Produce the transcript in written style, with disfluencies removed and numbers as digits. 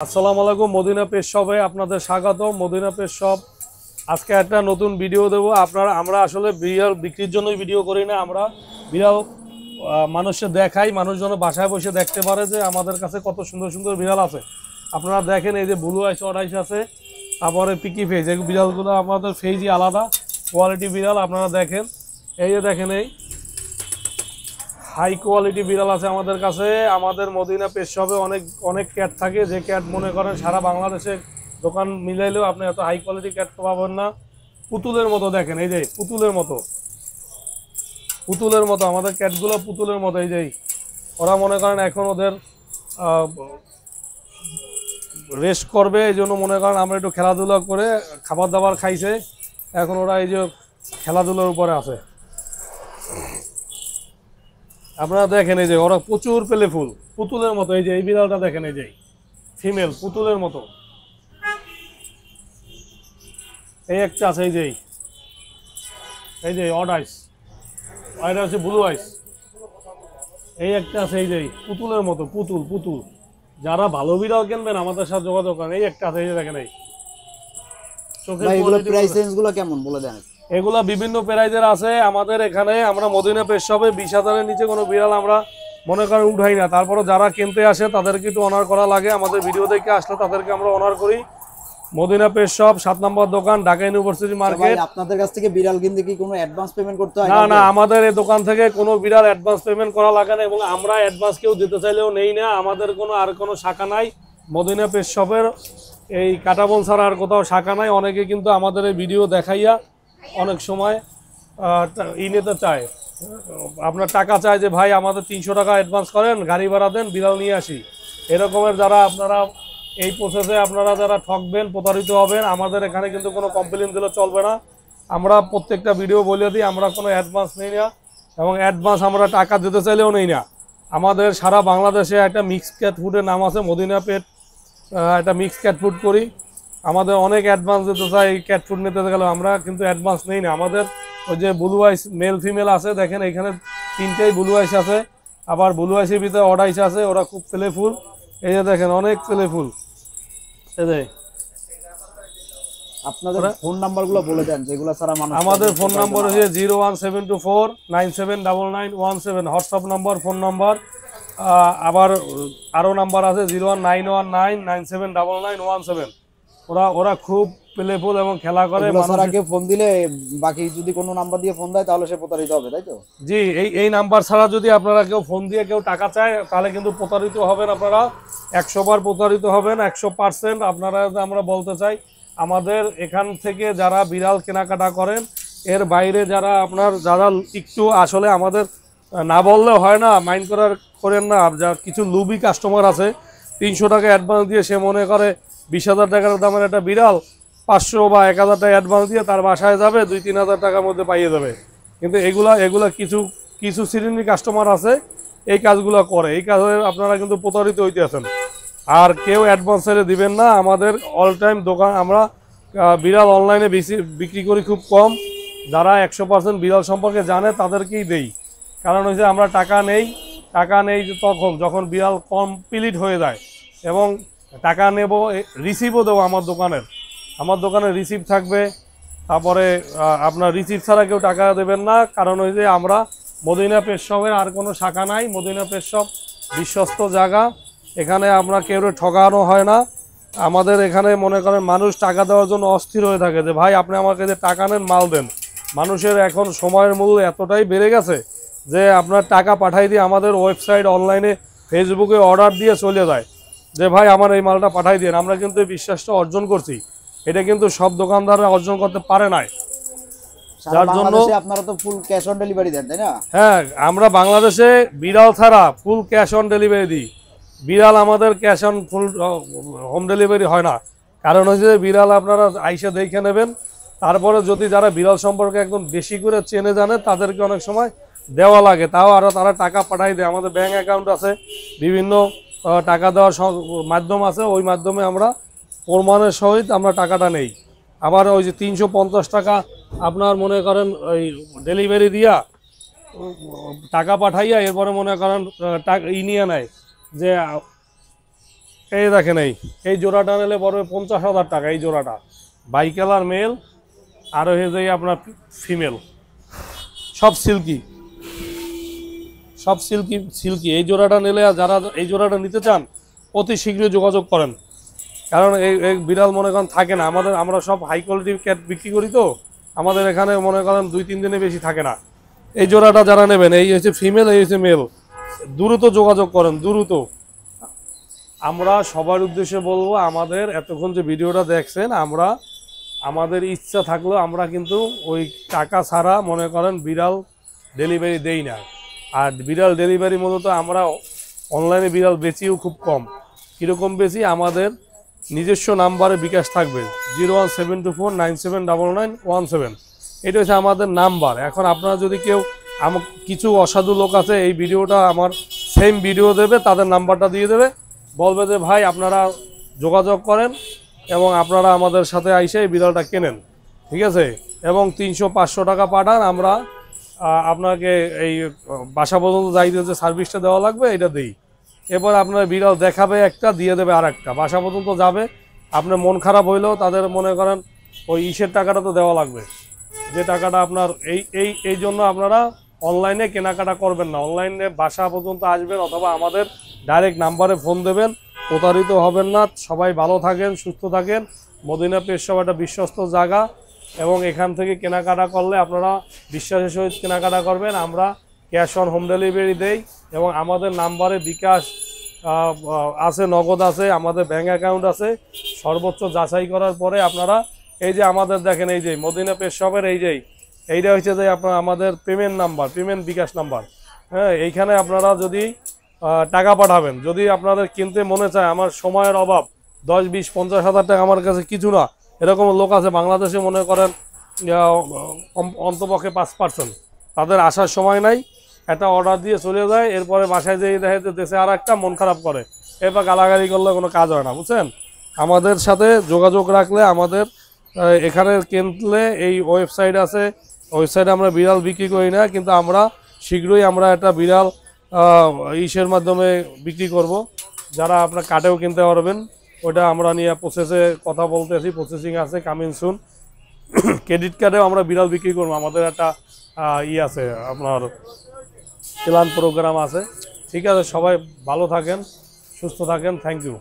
আসসালামু আলাইকুম। মদিনা পেট শপে আপনাদের স্বাগত। মদিনা পেট শপ আজকে একটা নতুন ভিডিও দেবো। আমরা আসলে বিড়াল বিক্রির জন্যই ভিডিও করি না, আমরা বিড়াল মানুষকে দেখাই, মানুষ যেন বাসায় বসে দেখতে পারে যে আমাদের কাছে কত সুন্দর সুন্দর বিড়াল আছে। আপনারা দেখেন এই যে ব্লু আইস অরাইস আছে, তারপরে পিকি ফেজ, এই বিড়ালগুলো আমাদের ফেজই আলাদা কোয়ালিটি বিড়াল। আপনারা দেখেন, এই যে দেখেন এই হাই কোয়ালিটি বিড়াল আছে আমাদের কাছে। আমাদের মদিনা পেট শপে অনেক অনেক ক্যাট থাকে, যে ক্যাট মনে করেন সারা বাংলাদেশে দোকান মিলাইলেও আপনি এত হাই কোয়ালিটি ক্যাট পাবেন না। পুতুলের মতো দেখেন, এই যে পুতুলের মতো, পুতুলের মতো আমাদের ক্যাটগুলো পুতুলের মতো। এই যে ওরা মনে করেন এখন ওদের রেস্ট করবে, এই জন্য মনে করেন আমরা একটু খেলাধুলা করে খাবার দাবার খাইছে, এখন ওরা এই যে খেলাধুলার উপরে আছে। আপনারা দেখেন এই যে ওরা প্রচুর প্লেফুল, পুতুলের মতো। এই যে এই বিড়ালটা দেখেন, এই যে ফিমেল পুতুলের মতো। এই একটা আছে, এই যে অড আইস, এটা হচ্ছে ব্লু আইস। এই একটা আছে, এই যে পুতুলের মতো, পুতুল পুতুল। যারা ভালো বিড়াল কিনবেন আমাদের সাথে যোগাযোগ করেন। এই একটা আছে, এই যে দেখেন, এই কেমন বলে দেন। এগুলা বিভিন্ন প্রাইজের আছে আমাদের এখানে। আমরা মদিনা পেট শপে 20,000-এর নিচে কোনো বিড়াল আমরা মনে করেন উঠাই না। তারপরে যারা কিনতে আসে তাদেরকে একটু অনার করা লাগে, আমাদের ভিডিও দেখে আসলে তাদেরকে আমরা অনার করি। মদিনা পেট শপ 7 নম্বর দোকান, ঢাকা ইউনিভার্সিটি মার্কেট। আপনাদের কাছ থেকে বিড়াল কিনতে কি কোনো অ্যাডভান্স পেমেন্ট করতে হয়? না না, আমাদের এই দোকান থেকে কোনো বিড়াল অ্যাডভান্স পেমেন্ট করা লাগে না, এবং আমরা অ্যাডভান্স কেউ দিতে চাইলেও নেই না। আমাদের কোনো শাখা নাই মদিনা পেট শপের, এই কাটাবন ছাড়া আর কোথাও শাখা নাই। অনেকে কিন্তু আমাদের এই ভিডিও দেখাইয়া অনেক সময় নিতে চায়, আপনার টাকা চায় যে ভাই আমাদের 300 টাকা অ্যাডভান্স করেন, গাড়ি ভাড়া দেন, বিড়াল নিয়ে আসি। এরকমের যারা আপনারা এই প্রসেসে আপনারা যারা ঠকবেন, প্রতারিত হবেন, আমাদের এখানে কিন্তু কোনো কমপ্লেন দিলে চলবে না। আমরা প্রত্যেকটা ভিডিও বলে দিই, আমরা কোনো অ্যাডভান্স নেই না, এবং অ্যাডভান্স আমরা টাকা দিতে চাইলেও নেই না। আমাদের সারা বাংলাদেশে একটা মিক্সড ক্যাট ফুডের নাম আছে মদিনা পেট, একটা মিক্সড ক্যাট ফুড করি। আমাদের অনেক অ্যাডভান্স দিতে চাই ক্যাট ফুড নিতে গেলে, আমরা কিন্তু অ্যাডভান্স নেই না। আমাদের ওই যে ব্লু আইস মেল ফিমেল আছে, দেখেন এখানে 3টেই ব্লু আইস আছে, আবার ব্লু আইসের ভিতরে অড আইস আছে, ওরা খুব প্লেফুল। এই যে দেখেন অনেক প্লেফুল। এই যে আপনাদের ফোন নাম্বারগুলো বলে দেন যেগুলো ছাড়া মানুষ। আমাদের ফোন নাম্বার হচ্ছে 01724979917, হোয়াটসঅ্যাপ নাম্বার, ফোন নাম্বার। আবার আরও নাম্বার আছে 01919979917। ওরা খুব প্লেফুল এবং খেলা করে। মানুষকে ফোন দিলে বাকি যদি কোনো নাম্বার দিয়ে ফোন দেয় তাহলে সে প্রতারিত হবে, তাই তো? জি, এই নাম্বার ছাড়া যদি আপনারা কেউ ফোন দিয়ে কেউ টাকা চায় তাহলে কিন্তু প্রতারিত হবেন। আপনারা 100 বার প্রতারিত হবেন, 100%। আপনারা আমরা বলতে চাই, আমাদের এখান থেকে যারা বিড়াল কেনাকাটা করেন, এর বাইরে যারা একটু আসলে আমাদের না বললেও হয় না, মাইন্ড করেন না। যা কিছু লুবি কাস্টমার আছে, 300 টাকা অ্যাডভান্স দিয়ে সে মনে করে 20,000 টাকার দামের একটা বিড়াল 500 বা 1,000 টাকা অ্যাডভান্স দিয়ে তার বাসায় যাবে, 2-3 হাজার টাকার মধ্যে পাইয়ে যাবে। কিন্তু এগুলা কিছু শ্রেণীর কাস্টমার আছে এই কাজগুলো করে। এই কাজে আপনারা কিন্তু প্রতারিত হইতে আছেন। আর কেউ অ্যাডভান্স ছেড়ে দিবেন না। আমাদের অল টাইম দোকান, আমরা বিড়াল অনলাইনে বিক্রি করি খুব কম। যারা 100% বিড়াল সম্পর্কে জানে তাদেরকেই দেই। কারণ হচ্ছে আমরা টাকা নেই তখন যখন বিড়াল কমপ্লিট হয়ে যায়, এবং টাকা নেব, রিসিভও দেবো আমার দোকানে রিসিভ থাকবে। তারপরে আপনার রিসিভ ছাড়া কেউ টাকা দেবেন না। কারণ হচ্ছে আমরা মদিনা পেট শপের আর কোনো শাখা নাই। মদিনা পেট শপ বিশ্বস্ত জায়গা, এখানে আমরা কেউ ঠকানো হয় না। আমাদের এখানে মনে করেন মানুষ টাকা দেওয়ার জন্য অস্থির হয়ে থাকে যে ভাই আপনি আমাকে যে টাকা নেন, মাল দেন। মানুষের এখন সময়ের মূল্য এতটাই বেড়ে গেছে যে আপনার টাকা পাঠাই দিয়ে আমাদের ওয়েবসাইট, অনলাইনে, ফেসবুকে অর্ডার দিয়ে চলে যায় যে ভাই আমার এই মালটা পাঠাই দিন। আমরা কিন্তু এই বিশ্বাসটা অর্জন করছি, এটা কিন্তু সব দোকানদাররা অর্জন করতে পারে নাই। যার জন্য আপনারা তো ফুল ক্যাশ অন ডেলিভারি দেন, তাই না? হ্যাঁ, আমরা বাংলাদেশে বিড়াল ছাড়া ফুল ক্যাশ অন ডেলিভারি দিই। বিড়াল আমাদের cash on full home delivery হয় না। কারণ হচ্ছে বিড়াল আপনারা আইসা দেখে নেবেন, তারপরে যদি যারা বিড়াল সম্পর্কে একদম বেশি করে চেনে জানে তাদেরকে অনেক সময় দেওয়া লাগে, তাও আরও তারা টাকা পাঠাই দেয়। আমাদের ব্যাঙ্ক অ্যাকাউন্ট আছে, বিভিন্ন টাকা দেওয়ার মাধ্যম আছে, ওই মাধ্যমে আমরা প্রমাণের সহিত আমরা টাকাটা নেই। আবার ওই যে 350 টাকা আপনার মনে করেন ওই ডেলিভারি দিয়া টাকা পাঠাইয়া এরপরে মনে করেন টাকা নিয়ে নেয় যে এই দেখেন এই জোড়াটা নিলে পড়বে 50,000 টাকা। এই জোড়াটা বাই কালার মেল আর হয়ে যায় আপনার ফিমেল, সব সিল্কি, সব সিল্কি সিল্কি। এই জোড়াটা নিলে যারা এই জোড়াটা নিতে চান অতি শীঘ্রই যোগাযোগ করেন, কারণ এই বিড়াল মনে করেন থাকে না আমাদের, আমরা সব হাই কোয়ালিটির ক্যাট বিক্রি করি তো আমাদের এখানে মনে করেন 2-3 দিনে বেশি থাকে না। এই জোড়াটা যারা নেবেন, এই হচ্ছে ফিমেল, এই হচ্ছে মেল, দ্রুত যোগাযোগ করেন, দ্রুত। আমরা সবার উদ্দেশ্যে বলবো, আমাদের এতক্ষণ যে ভিডিওটা দেখছেন, আমাদের ইচ্ছা থাকলেও আমরা কিন্তু ওই টাকা ছাড়া মনে করেন বিড়াল ডেলিভারি দেই না। আর বিড়াল ডেলিভারি মূলত আমরা অনলাইনে বিড়াল বেচিও খুব কম। কীরকম বেশি, আমাদের নিজস্ব নাম্বারে বিকাশ থাকবে 01724979917, এটা হচ্ছে আমাদের নাম্বার। এখন আপনারা যদি কেউ কিছু অসাধু লোক আছে এই ভিডিওটা আমার সেম ভিডিও দেবে, তাদের নাম্বারটা দিয়ে দেবে, বলবে যে ভাই আপনারা যোগাযোগ করেন এবং আপনারা আমাদের সাথে আইসে এই বিড়ালটা কেনেন, ঠিক আছে, এবং 300-500 টাকা পাঠান, আমরা আপনাকে এই বাসা পর্যন্ত যাইতে যে সার্ভিসটা দেওয়া লাগবে এটা দিই। এরপর আপনার বিড়াল দেখাবে একটা, দিয়ে দেবে আর একটা, বাসা পর্যন্ত যাবে। আপনার মন খারাপ হইলেও তাদের মনে করেন ওই ইসের টাকাটা তো দেওয়া লাগবে, যে টাকাটা আপনার এই জন্য আপনারা অনলাইনে কেনাকাটা করবেন না। অনলাইনে বাসা পর্যন্ত আসবেন অথবা আমাদের ডাইরেক্ট নাম্বারে ফোন দেবেন, প্রতারিত হবেন না। সবাই ভালো থাকেন, সুস্থ থাকেন। মদিনা পেট শপ একটা বিশ্বস্ত জায়গা, এবং এখান থেকে কেনাকাটা করলে আপনারা বিশ্বাসের সহিত কেনাকাটা করবেন। আমরা ক্যাশ অন হোম ডেলিভারি দেই এবং আমাদের নাম্বারে বিকাশ আছে, নগদ আছে, আমাদের ব্যাঙ্ক অ্যাকাউন্ট আছে। সর্বোচ্চ যাচাই করার পরে আপনারা এই যে আমাদের দেখেন, এই যে মদিনা পেট শপের এইটা হচ্ছে যে আপনার আমাদের পেমেন্ট নাম্বার, পেমেন্ট বিকাশ নাম্বার। হ্যাঁ, এইখানে আপনারা যদি টাকা পাঠাবেন, যদি আপনাদের কিনতে মনে চায়, আমার সময়ের অভাব, 10-20-50 হাজার টাকা আমার কাছে কিছু না, এরকম লোক আছে বাংলাদেশে মনে করেন অন্তপক্ষে 5%, তাদের আসার সময় নাই, একটা অর্ডার দিয়ে চলে যায়, এরপরে বাসায় যেয়ে দেখে যে দেশে আর একটা, মন খারাপ করে, এরপর গালাগালি করলে কোনো কাজ হয় না, বুঝছেন। আমাদের সাথে যোগাযোগ রাখলে, আমাদের এখানে কিনলে এই ওয়েবসাইট আছে, ওয়েবসাইটে আমরা বিড়াল বিক্রি করি না, কিন্তু আমরা শীঘ্রই আমরা একটা বিড়াল ইসের মাধ্যমে বিক্রি করব, যারা আপনার কার্ডেও কিনতে পারবেন। ওটা আমরা নিয়ে প্রসেসে কথা বলতেছি, প্রসেসিং আছে, কামিং সুন। ক্রেডিট কার্ডেও আমরা বিড়াল বিক্রি করবো, আমাদের একটা আছে আপনার প্ল্যান প্রোগ্রাম আছে। ঠিক আছে, সবাই ভালো থাকেন, সুস্থ থাকেন, থ্যাংক ইউ।